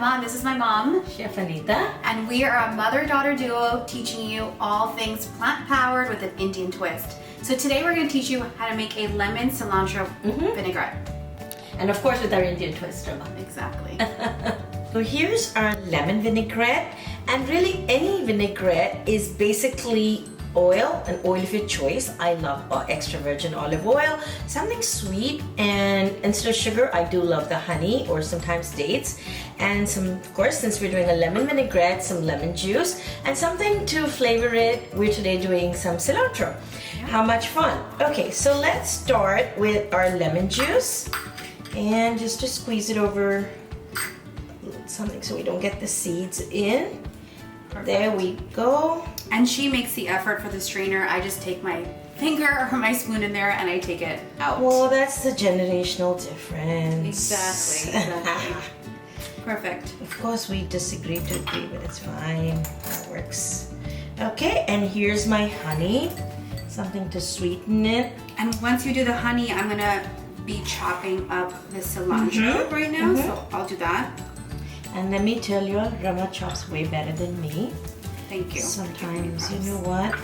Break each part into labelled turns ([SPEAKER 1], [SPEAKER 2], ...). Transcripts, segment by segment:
[SPEAKER 1] Rama, and this is my mom.
[SPEAKER 2] Chef Anita.
[SPEAKER 1] And we are a mother-daughter duo teaching you all things plant-powered with an Indian twist. So today we're going to teach you how to make a lemon cilantro vinaigrette.
[SPEAKER 2] And of course with our Indian twist, Rama.
[SPEAKER 1] Exactly.
[SPEAKER 2] So here's our lemon vinaigrette, and really any vinaigrette is basically oil, an oil of your choice. I love extra virgin olive oil, something sweet, and instead of sugar I do love the honey or sometimes dates, and some, of course, since we're doing a lemon vinaigrette, some lemon juice, and something to flavor it. We're today doing some cilantro. How much fun. Okay, so let's start with our lemon juice, and just to squeeze it over something so we don't get the seeds in. Perfect. There we go.
[SPEAKER 1] And she makes the effort for the strainer. I just take my finger or my spoon in there and I take it out.
[SPEAKER 2] Well, that's the generational difference.
[SPEAKER 1] Exactly. Perfect.
[SPEAKER 2] Of course, we disagree to agree, but it's fine. That works. Okay, and here's my honey. Something to sweeten it.
[SPEAKER 1] And once you do the honey, I'm gonna be chopping up the cilantro right now, so I'll do that.
[SPEAKER 2] And let me tell you, Rama chops way better than me.
[SPEAKER 1] Thank you.
[SPEAKER 2] Sometimes, you know what?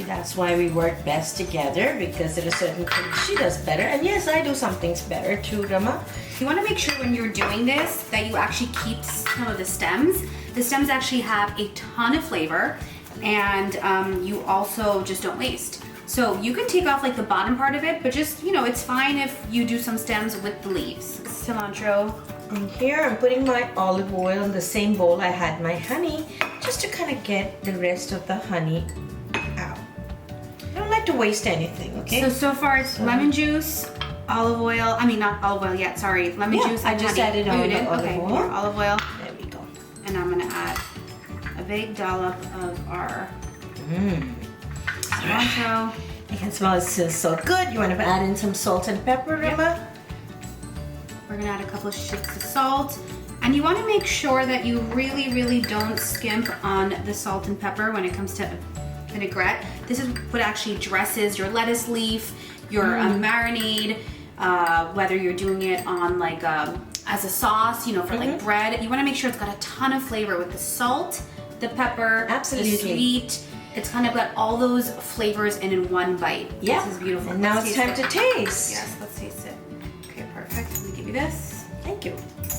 [SPEAKER 2] That's why we work best together, because there are certain things she does better. And yes, I do some things better too, Rama.
[SPEAKER 1] You want to make sure when you're doing this that you actually keep some of the stems. The stems actually have a ton of flavor, and you also just don't waste. So you can take off like the bottom part of it, but just, you know, it's fine if you do some stems with the leaves. Cilantro.
[SPEAKER 2] And here I'm putting my olive oil in the same bowl I had my honey, just to kind of get the rest of the honey out. I don't like to waste anything, okay?
[SPEAKER 1] So far it's lemon juice, olive oil, I mean not olive oil yet, sorry, lemon juice and
[SPEAKER 2] I just
[SPEAKER 1] honey.
[SPEAKER 2] added olive
[SPEAKER 1] Okay,
[SPEAKER 2] oil.
[SPEAKER 1] here, olive oil.
[SPEAKER 2] There we go.
[SPEAKER 1] And I'm gonna add a big dollop of our cilantro.
[SPEAKER 2] I can smell it smells so good. You want to add in some salt and pepper, Rama?
[SPEAKER 1] We're gonna add a couple of shakes of salt. And you wanna make sure that you really don't skimp on the salt and pepper when it comes to vinaigrette. This is what actually dresses your lettuce leaf, your marinade, whether you're doing it on like as a sauce, you know, for like bread. You wanna make sure it's got a ton of flavor with the salt, the pepper,
[SPEAKER 2] absolutely,
[SPEAKER 1] the sweet. It's kind of got all those flavors in one bite.
[SPEAKER 2] Yeah.
[SPEAKER 1] This is beautiful.
[SPEAKER 2] And now it's time to taste.
[SPEAKER 1] Yes, let's taste it. Okay, perfect. Let me give you this.
[SPEAKER 2] Thank you.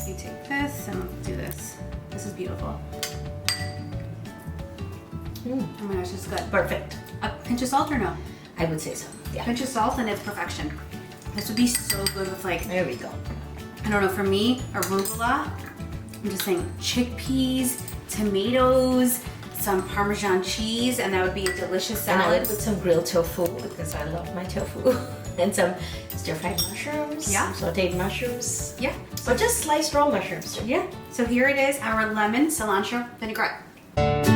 [SPEAKER 1] You take this and let's do this. This is beautiful. Oh my gosh, it's good.
[SPEAKER 2] Perfect.
[SPEAKER 1] A pinch of salt or no?
[SPEAKER 2] I would say so.
[SPEAKER 1] A
[SPEAKER 2] Yeah.
[SPEAKER 1] pinch of salt and it's perfection. This would be so good with like,
[SPEAKER 2] There we go.
[SPEAKER 1] I don't know, for me, arugula, I'm just saying chickpeas, tomatoes, some Parmesan cheese, and that would be a delicious
[SPEAKER 2] And I
[SPEAKER 1] salad.
[SPEAKER 2] would put some grilled tofu because I love my tofu. And some stir-fried mushrooms.
[SPEAKER 1] Yeah.
[SPEAKER 2] Some sauteed mushrooms.
[SPEAKER 1] Yeah.
[SPEAKER 2] Or just sliced raw mushrooms.
[SPEAKER 1] Yeah. So here it is, our lemon cilantro vinaigrette.